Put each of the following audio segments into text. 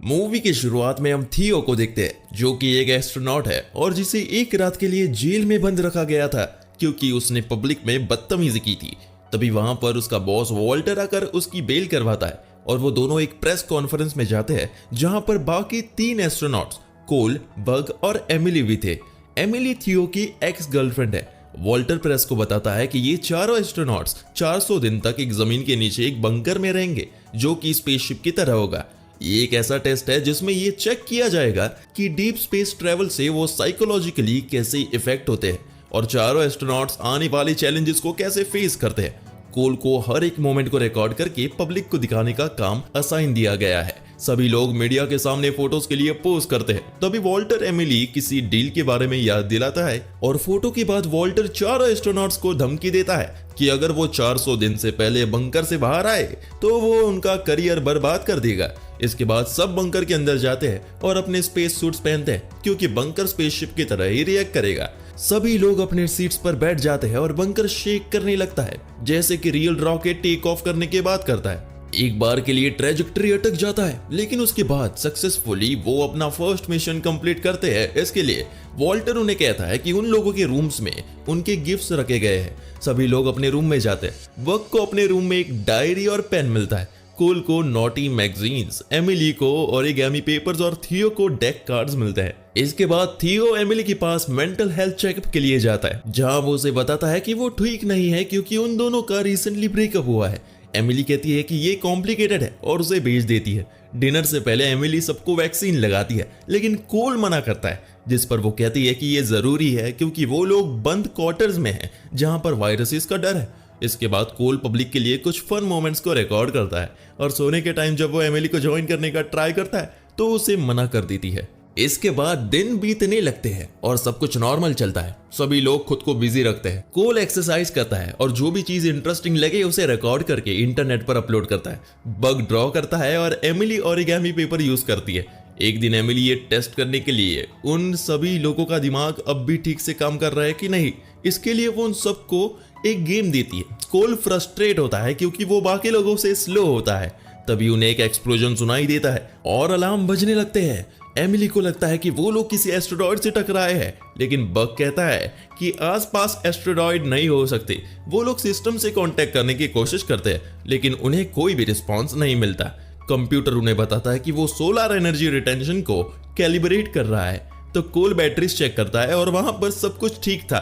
Movie की शुरुआत में हम थियो को देखते हैं जो कि एक एस्ट्रोनॉट है और जिसे एक रात के लिए जेल में बंद रखा गया था क्योंकि उसने पब्लिक में बदतमीजी की थी। तभी वहां पर उसका बॉस वॉल्टर आकर उसकी बेल करवाता है और वो दोनों एक प्रेस कॉन्फ्रेंस में जाते हैं जहां पर बाकी 3 एस्ट्रोनॉट्स कोल, बग और एमिली भी थे। एमिली थियो की एक्स गर्लफ्रेंड है। वॉल्टर प्रेस को बताता है कि ये चारों एस्ट्रोनॉट्स 400 दिन तक एक जमीन के नीचे एक बंकर में रहेंगे जो कि स्पेसशिप की तरह होगा। ये एक ऐसा टेस्ट है जिसमें ये चेक किया जाएगा कि डीप स्पेस ट्रेवल से वो साइकोलॉजिकली कैसे इफेक्ट होते हैं और चारों एस्ट्रोनॉट्स आने वाले चैलेंजेस को कैसे फेस करते हैं। कोल को हर एक मोमेंट को रिकॉर्ड करके पब्लिक को दिखाने का काम असाइन दिया गया है। सभी लोग मीडिया के सामने फोटोज के लिए पोज करते हैं। तभी वॉल्टर एमिली किसी डील के बारे में याद दिलाता है और फोटो के बाद वॉल्टर चारों एस्ट्रोनॉट्स को धमकी देता है कि अगर वो 400 दिन से पहले बंकर से बाहर आए तो वो उनका करियर बर्बाद कर देगा। इसके बाद सब बंकर के अंदर जाते हैं और अपने स्पेस सूट्स पहनते हैं क्योंकि बंकर स्पेसशिप की तरह ही रिएक्ट करेगा। सभी लोग अपने सीट्स पर बैठ जाते हैं और बंकर शेक करने लगता है जैसे कि रियल रॉकेट टेक ऑफ करने के बाद करता है। एक बार के लिए ट्रेजेक्टरी अटक जाता है लेकिन उसके बाद सक्सेसफुली वो अपना फर्स्ट मिशन कंप्लीट करते हैं। इसके लिए वॉल्टर उन्हें कहता है कि उन लोगों के रूम्स में उनके गिफ्ट्स रखे गए हैं। सभी लोग अपने रूम में जाते हैं। बग को अपने रूम में एक डायरी और पेन मिलता है, कोल को नॉटी मैगजीन्स, एमिली को ओरिगामी पेपर्स और थियो को डेक कार्ड्स मिलते हैं। इसके बाद थियो एमिली के पास मेंटल हेल्थ चेकअप के लिए जाता है जहां वो उसे बताता है कि वो ठीक नहीं है क्योंकि उन दोनों का रिसेंटली ब्रेकअप हुआ है। एमिली कहती है कि ये कॉम्प्लिकेटेड है और उसे भेज देती है। डिनर से पहले एमिली सबको वैक्सीन लगाती है लेकिन कोल मना करता है जिस पर वो कहती है कि ये जरूरी है क्योंकि वो लोग बंद क्वार्टर्स में हैं जहां पर वायरसेस का डर है। इसके बाद कोल पब्लिक के लिए कुछ फन मोमेंट्स को रिकॉर्ड करता है और सोने के टाइम जब वो एमिली को ज्वाइन करने का ट्राई करता है तो उसे मना कर देती है। इसके बाद दिन बीतने लगते हैं और सब कुछ नॉर्मल चलता है। सभी लोग खुद को बिजी रखते हैं। कोल एक्सरसाइज करता है और जो भी चीज इंटरेस्टिंग लगे उसे रिकॉर्ड करके इंटरनेट पर अपलोड करता है। बग ड्रॉ करता है और एमिली ओरिगामी पेपर यूज करती है। एक दिन एमिली ये टेस्ट करने के लिए उन सभी लोगों का दिमाग अब भी ठीक से काम कर रहा है कि नहीं, इसके लिए वो उन सबको एक गेम देती है। कोल फ्रस्ट्रेट होता है क्योंकि वो बाकी लोगों से स्लो होता है। तभी उन्हें एक एक्सप्लोजन सुनाई देता है और अलार्म बजने लगते हैं। एमिली को लगता है कि वो लोग किसी एस्ट्रोनॉट से टकराए हैं लेकिन बग कहता है कि आसपास एस्ट्रोनॉट नहीं हो सकते। वो लोग सिस्टम से कांटेक्ट करने की कोशिश करते हैं लेकिन उन्हें कोई भी रिस्पॉन्स नहीं मिलता। कंप्यूटर उन्हें बताता है कि वो सोलर एनर्जी रिटेंशन को कैलिब्रेट कर रहा है। तो कोल बैटरीज चेक करता है और वहां पर सब कुछ ठीक था।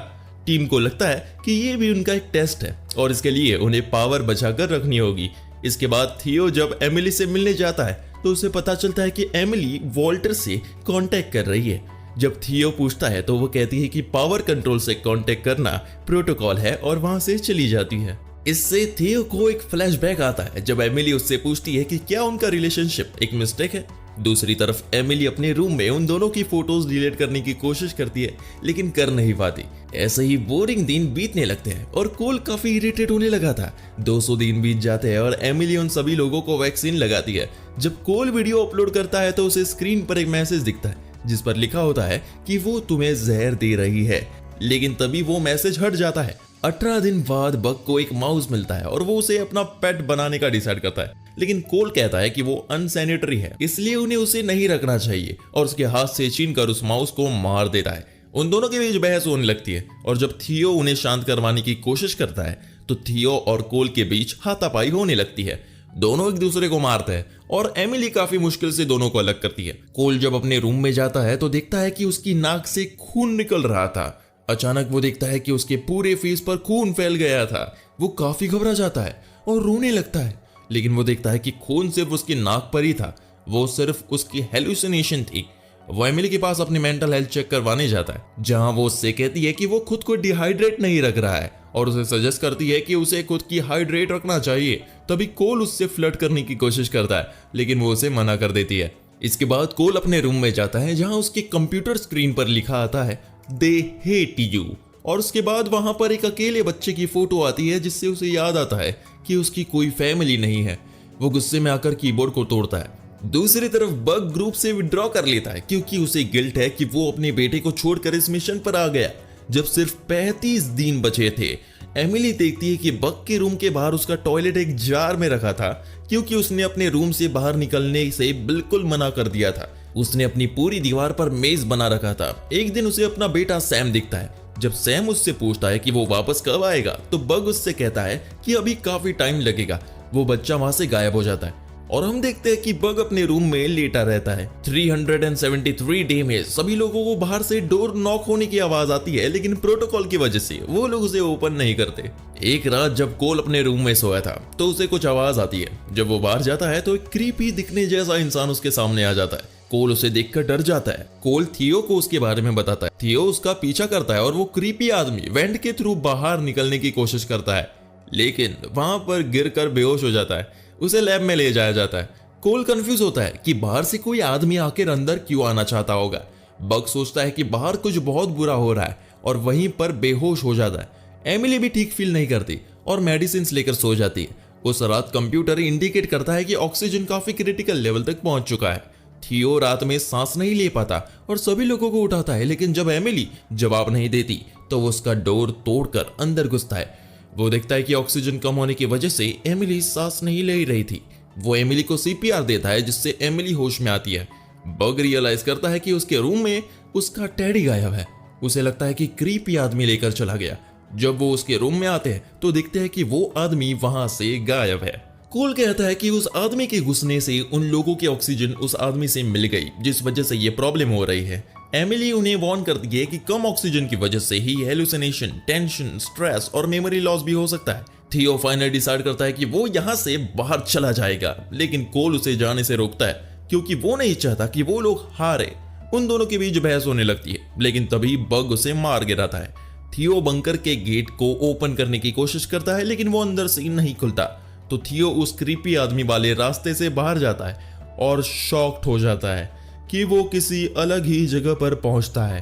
टीम को लगता है कि ये भी उनका एक टेस्ट है और इसके लिए उन्हें पावर बचाकर रखनी होगी। इसके बाद थियो जब एमिली से मिलने जाता है तो उसे पता चलता है कि एमिली वॉल्टर से कांटेक्ट कर रही है। जब थियो पूछता है तो वो कहती है कि पावर कंट्रोल से कांटेक्ट करना प्रोटोकॉल है और वहां से चली जाती है। इससे थियो को एक फ्लैशबैक आता है जब एमिली उससे पूछती है कि क्या उनका रिलेशनशिप एक मिस्टेक है। दूसरी तरफ एमिली अपने रूम में उन दोनों की फोटोज डिलीट करने की कोशिश करती है लेकिन कर नहीं पाती। ऐसे ही बोरिंग दिन बीतने लगते हैं और कोल काफी इरिटेट होने लगा था। 200 दिन बीत जाते हैं और एमिली उन सभी लोगों को वैक्सीन लगाती है। जब कोल वीडियो अपलोड करता है तो उसे स्क्रीन पर एक मैसेज दिखता है जिस पर लिखा होता है कि वो तुम्हें जहर दे रही है, लेकिन तभी वो मैसेज हट जाता है। 18 दिन बाद बग को एक माउस मिलता है और वो उसे अपना पेट बनाने का डिसाइड करता है लेकिन कोल कहता है कि वो अनसैनिटरी है इसलिए उन्हें उसे नहीं रखना चाहिए और उसके हाथ से छीनकर उस माउस को मार देता है। उन दोनों के बीच बहस होने लगती है और जब थियो उन्हें शांत करवाने की कोशिश करता है तो थियो और कोल के बीच हाथापाई होने लगती है। दोनों एक दूसरे को मारते हैं और एमिली काफी मुश्किल से दोनों को अलग करती है। कोल जब अपने रूम में जाता है तो देखता है कि उसकी नाक से खून निकल रहा था। अचानक वो देखता है कि उसके पूरे फेस पर खून फैल गया था। वो काफी घबरा जाता है और रोने लगता है लेकिन वो देखता है कि खून सिर्फ उसकी नाक पर ही था, वो सिर्फ उसकी हेलुसिनेशन थी। वो एमिली के पास अपनी मेंटल हेल्थ चेक करवाने जाता है जहां वो उससे कहती है कि वो खुद को डिहाइड्रेट नहीं रख रहा है और उसे सजेस्ट करती है कि उसे खुद की हाइड्रेट रखना चाहिए। तभी कोल उससे फ्लर्ट करने की कोशिश करता है लेकिन वो उसे मना कर देती है। इसके बाद कोल अपने रूम में जाता है जहां उसके कंप्यूटर स्क्रीन पर लिखा आता है दे हेट यू और उसके बाद वहां पर एक अकेले बच्चे की फोटो आती है जिससे उसे याद आता है कि उसकी कोई फैमिली नहीं है। वो गुस्से में आकर कीबोर्ड को तोड़ता है। दूसरी तरफ बग ग्रुप से विड्रॉ कर लेता है क्योंकि उसे गिल्ट है कि वो अपने बेटे को छोड़कर इस मिशन पर आ गया जब सिर्फ 35 दिन बचे थे। एमिली देखती है कि बग के रूम के बाहर उसका टॉयलेट एक जार में रखा था, क्योंकि उसने अपने रूम से बाहर निकलने से बिल्कुल मना कर दिया था। उसने अपनी पूरी दीवार पर मेज बना रखा था। एक दिन उसे अपना बेटा सैम दिखता है। जब सैम उससे पूछता है कि वो वापस कब आएगा, तो बग उससे कहता है कि अभी काफी टाइम लगेगा। वो बच्चा वहां से गायब हो जाता है और हम देखते हैं कि बग अपने रूम में लेटा रहता है। 373 डे में सभी लोगों को बाहर से डोर नॉक होने की आवाज आती है, लेकिन प्रोटोकॉल की वजह से वो लोग उसे ओपन नहीं करते। एक रात जब कोल अपने रूम में सोया था तो उसे कुछ आवाज आती है। जब वो बाहर जाता है तो एक क्रीपी दिखने जैसा इंसान उसके सामने आ जाता है। कोल उसे देखकर डर जाता है। कोल थियो को उसके बारे में बताता है। थियो उसका पीछा करता है और वो क्रीपी आदमी वेंट के थ्रू बाहर निकलने की कोशिश करता है, लेकिन वहां पर गिरकर बेहोश हो जाता है। उसे लैब में ले जाया जाता है। कोल कंफ्यूज होता है कि बाहर से कोई आदमी आकर अंदर क्यों आना चाहता होगा। बग सोचता है कि बाहर कुछ बहुत बुरा हो रहा है और वहीं पर बेहोश हो जाता है। एमिली भी ठीक फील नहीं करती और मेडिसिन लेकर सो जाती है। उस रात कंप्यूटर इंडिकेट करता है कि ऑक्सीजन काफी क्रिटिकल लेवल तक पहुंच चुका है। थियो रात में सांस नहीं ले पाता और सभी लोगों को उठाता है, लेकिन जब एमिली जवाब नहीं देती तो वो उसका डोर तोड़कर अंदर घुसता है। वो देखता है कि ऑक्सीजन कम होने की वजह से एमिली सांस नहीं ले रही थी। वो एमिली को सीपीआर देता है, जिससे एमिली होश में आती है। बग रियलाइज करता है कि उसके रूम में उसका टेडी गायब है। उसे लगता है कि क्रीपी आदमी लेकर चला गया। जब वो उसके रूम में आते हैं तो देखते हैं कि वो आदमी वहां से गायब है। कोल कहता है कि उस आदमी के घुसने से उन लोगों की ऑक्सीजन उस आदमी से मिल गई, जिस वजह से ये प्रॉब्लम हो रही है। एमिली उन्हें वार्न करती है कि कम ऑक्सीजन की वजह से ही हेलुसिनेशन, टेंशन, स्ट्रेस और मेमोरी लॉस भी हो सकता है। थियो फाइनली डिसाइड करता है कि वो यहाँ से बाहर चला जाएगा, लेकिन कोल उसे जाने से रोकता है क्योंकि वो नहीं चाहता कि वो लोग हारे। उन दोनों के बीच बहस होने लगती है, लेकिन तभी बग उसे मार गिराता है। थियो बंकर के गेट को ओपन करने की कोशिश करता है, लेकिन वो अंदर से नहीं खुलता। तो थियो उस क्रीपी आदमी वाले रास्ते से बाहर जाता है और शॉक्ड हो जाता है कि वो किसी अलग ही जगह पर पहुंचता है।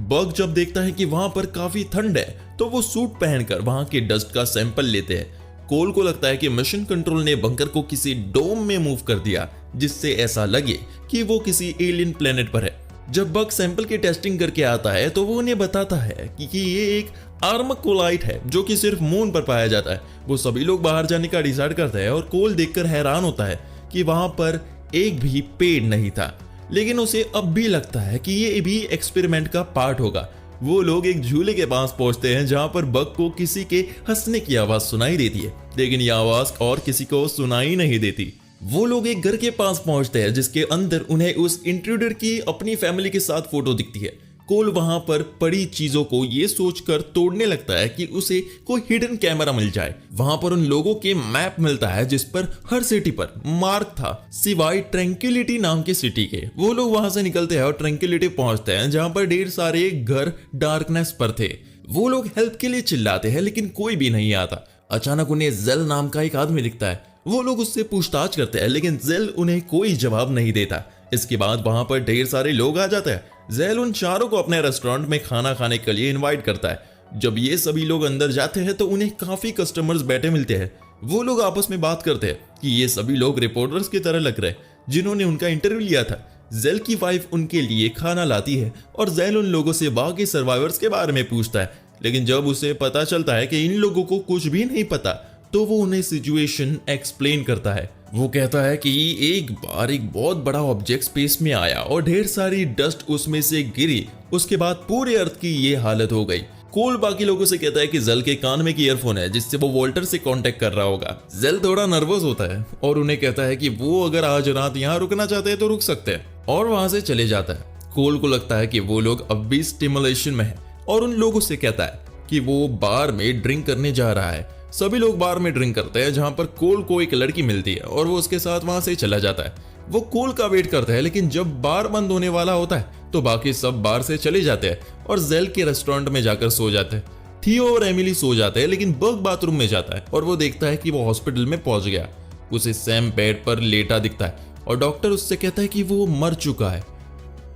बग जब देखता है कि वहां पर काफी ठंड है तो वो सूट पहनकर वहां के डस्ट का सैंपल लेते हैं। कोल को लगता है कि मिशन कंट्रोल ने बंकर को किसी डोम में मूव कर दिया, जिससे ऐसा लगे कि वो किसी एलियन प्लेनेट पर है। जब बग सैंपल की टेस्टिंग करके आता है तो वो उन्हें बताता है कि ये एक आर्मकोलाइट है जो कि सिर्फ मून पर पाया जाता है। वो सभी लोग बाहर जाने का डिसाइड करते हैं और कोल देखकर हैरान होता है कि वहां पर एक भी पेड़ नहीं था, लेकिन उसे अब भी लगता है कि ये भी एक्सपेरिमेंट का पार्ट होगा। वो लोग एक झूले के पास पहुंचते हैं जहां पर बग को किसी के हंसने की आवाज सुनाई देती है, लेकिन यह आवाज और किसी को सुनाई नहीं देती। वो लोग एक घर के पास पहुंचते हैं जिसके अंदर उन्हें उस इंट्रूडर की अपनी फैमिली के साथ फोटो दिखती है। कोल वहां पर पड़ी चीजों को ये सोचकर तोड़ने लगता है कि उसे कोई हिडन कैमरा मिल जाए। वहां पर उन लोगों के मैप मिलता है जिस पर हर सिटी पर मार्क था, सिवाय ट्रैंक्विलिटी नाम की सिटी के। वो लोग वहां से निकलते हैं और ट्रैंक्विलिटी पहुंचते हैं जहां पर ढेर सारे घर डार्कनेस पर थे। वो लोग हेल्प के लिए चिल्लाते हैं, लेकिन कोई भी नहीं आता। अचानक उन्हें जेल नाम का एक आदमी दिखता है। वो लोग उससे पूछताछ करते हैं, लेकिन जेल उन्हें कोई जवाब नहीं देता। इसके बाद वहां पर ढेर सारे लोग आ जाते हैं। जेल उन चारों को अपने रेस्टोरेंट में खाना खाने के लिए इनवाइट करता है। जब ये सभी लोग अंदर जाते हैं तो उन्हें काफी कस्टमर्स बैठे मिलते हैं। वो लोग आपस में बात करते हैं कि ये सभी लोग रिपोर्टर्स की तरह लग रहे हैं जिन्होंने उनका इंटरव्यू लिया था। जेल की वाइफ उनके लिए खाना लाती है और जेल उन लोगों से बाकी सर्वाइवर्स के बारे में पूछता है, लेकिन जब उसे पता चलता है कि इन लोगों को कुछ भी नहीं पता तो वो उन्हें सिचुएशन एक्सप्लेन करता है। वो कहता है कि एक बार एक बहुत बड़ा ऑब्जेक्ट स्पेस में आया और ढेर सारी डस्ट उसमें से गिरी। उसके बाद पूरे अर्थ की ये हालत हो गई। कोल बाकी लोगों से कहता है कि जेल के कान में एक ईयरफोन है जिससे वो वॉल्टर से कांटेक्ट कर रहा होगा। जेल थोड़ा नर्वस होता है और उन्हें कहता है कि वो अगर आज रात यहाँ रुकना चाहते हैं तो रुक सकते हैं, और वहां से चले जाता है। कोल को लगता है कि वो लोग अब भी स्टिमुलेशन में है और उन लोगों से कहता है कि वो बार में ड्रिंक करने जा रहा है। सभी लोग बार में ड्रिंक करते हैं जहां पर कोल को एक लड़की मिलती है और वो उसके साथ वहां से चला जाता है। वो कोल का वेट करता है, लेकिन जब बार बंद होने वाला होता है तो बाकी सब बार से चले जाते हैं और जेल के रेस्टोरेंट में जाकर सो जाते हैं। थियो और एमिली सो जाते हैं, लेकिन बग बाथरूम में जाता है और वो देखता है कि वो हॉस्पिटल में पहुंच गया। उसे सैम बेड पर लेटा दिखता है और डॉक्टर उससे कहता है कि वो मर चुका है।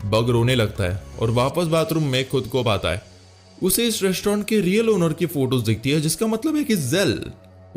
बग रोने लगता है और वापस बाथरूम में खुद को पाता है। उसे इस रेस्टोरेंट के रियल ओनर की फोटोज दिखती है, जिसका मतलब है कि जेल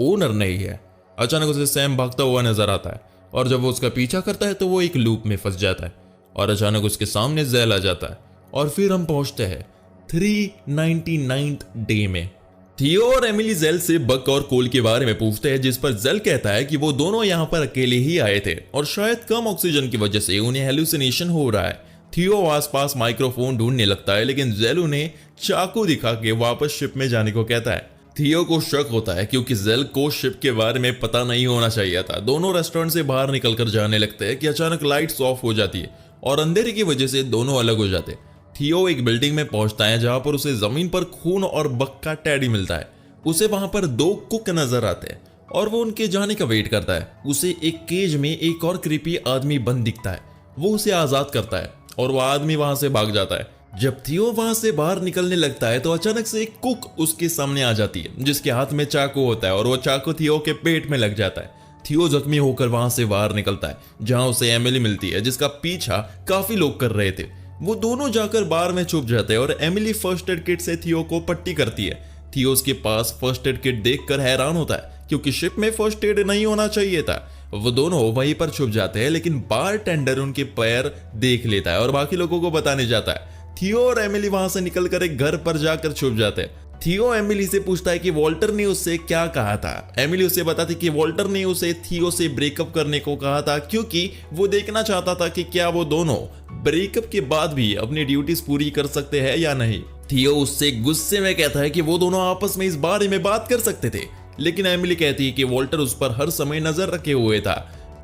ओनर नहीं है। अचानक उसे सैम भागता हुआ नजर आता है और जब वो उसका पीछा करता है तो वो एक लूप में फंस जाता है और अचानक उसके सामने जेल आ जाता है। और फिर हम पहुंचते हैं 399 डे में। थियो और एमिली जेल से बक और कोल के बारे में पूछते हैं, जिस पर जेल कहता है कि वो दोनों यहाँ पर अकेले ही आए थे और शायद कम ऑक्सीजन की वजह से उन्हें हेलुसिनेशन हो रहा है। थियो आसपास माइक्रोफोन ढूंढने लगता है, लेकिन जेल उन्हें चाकू दिखा के वापस शिप में जाने को कहता है। थियो को शक होता है क्योंकि जेल को शिप के बारे में पता नहीं होना चाहिए था। दोनों रेस्टोरेंट से बाहर निकलकर जाने लगते हैं कि अचानक लाइट्स ऑफ हो जाती है और अंधेरे की वजह से दोनों अलग हो जाते हैं। थियो एक बिल्डिंग में पहुंचता है जहां पर उसे जमीन पर खून और बक का टैडी मिलता है। उसे वहां पर 2 कुक नजर आते हैं और वो उनके जाने का वेट करता है। उसे एक केज में एक और क्रीपी आदमी बंद दिखता है। वो उसे आजाद करता है और वो आदमी वहां से भाग जाता है। जब थियो वहां से बाहर निकलने लगता है तो अचानक से एक कुक उसके सामने आ जाती है, जिसके हाथ में चाकू होता है और वो चाकू थियो के पेट में लग जाता है। थियो जख्मी होकर वहां से बाहर निकलता है, जहां उसे एमिली मिलती है, जिसका पीछा काफी लोग कर रहे थे। वो दोनों जाकर बार में छुप जाते हैं और एमिली फर्स्ट एड किट से थियो को पट्टी करती है। थियो उसके पास फर्स्ट एड किट देखकर हैरान होता है क्योंकि शिप में फर्स्ट एड नहीं होना चाहिए था। वो दोनों वहीं पर छुप जाते हैं, लेकिन बार टेंडर उनके पैर देख लेता है और बाकी लोगों को बताने जाता है। थियो और एमिली वहां से निकलकर एक घर पर जाकर छुप जाते हैं। थियो एमिली से पूछता है कि वॉल्टर ने उससे क्या कहा था। एमिली उसे बताती कि वॉल्टर ने उसे थियो से ब्रेकअप करने को कहा था क्योंकि वो देखना चाहता था कि क्या वो दोनों ब्रेकअप के बाद भी अपनी ड्यूटीज पूरी कर सकते हैं या नहीं। थियो उससे गुस्से में कहता है कि वो दोनों आपस में इस बारे में बात कर सकते थे, लेकिन एमिली कहती है कि वॉल्टर उस पर हर समय नजर रखे हुए था।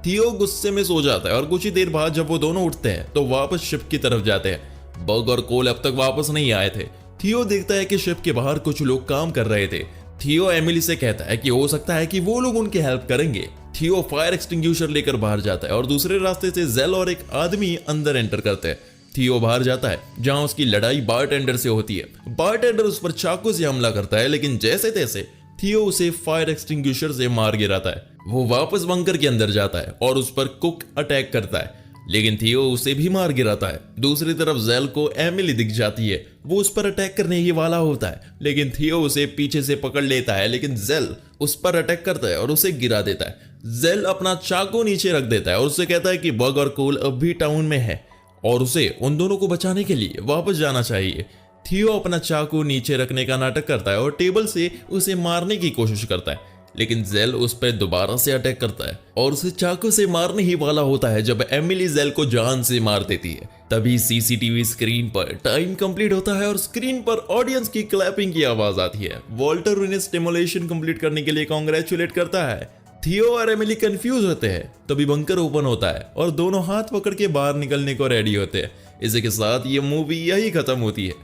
थियो गुस्से में सो जाता है और कुछ ही देर बाद जब वो दोनों उठते हैं तो वापस शिप की तरफ जाते हैं। बग और कोल अब तक वापस नहीं आए थे। थियो देखता है कि शिप के बाहर कुछ लोग काम कर रहे थे। थियो एमिली से कहता है कि हो सकता है कि वो लोग उनकी हेल्प करेंगे। थियो फायर एक्सटिंग्विशर लेकर बाहर जाता है और दूसरे रास्ते से जेल और एक आदमी अंदर एंटर करते हैं। थियो बाहर जाता है जहां उसकी लड़ाई बारटेंडर से होती है। बारटेंडर उस पर चाकू से हमला करता है, लेकिन जैसे तैसे थियो उसे फायर एक्सटिंग्विशर से मार गिराता है। वो वापस बंकर के अंदर जाता है और उस पर कुक अटैक करता है, लेकिन थियो उसे भी मार गिराता है। दूसरी तरफ जेल को एमिली दिख जाती है। वो उस पर अटैक करने ही वाला होता है, लेकिन थियो उसे पीछे से पकड़ लेता है, लेकिन जेल उस पर अटैक करता है और उसे गिरा देता है। जेल अपना चाकू नीचे रख देता है और उससे कहता है कि बग और कोल अब भी टाउन में है और उसे उन दोनों को बचाने के लिए वापस जाना चाहिए। थियो अपना चाकू नीचे रखने का नाटक करता है और टेबल से उसे मारने की कोशिश करता है, लेकिन जेल उस पर दोबारा से अटैक करता है और उसे चाकू से मारने ही वाला होता है जब एमिली जेल को जान से मार देती है। तभी सीसीटीवी स्क्रीन पर टाइम कंप्लीट होता है और स्क्रीन पर ऑडियंस की क्लैपिंग की आवाज आती है। वॉल्टर उन्हें स्टिमुलेशन कंप्लीट करने के लिए कांग्रेचुलेट करता है। थियो और एमिली कंफ्यूज होते हैं। तभी बंकर ओपन होता है और दोनों हाथ पकड़ के बाहर निकलने को रेडी होते हैं। इसी के साथ ये मूवी यही खत्म होती है।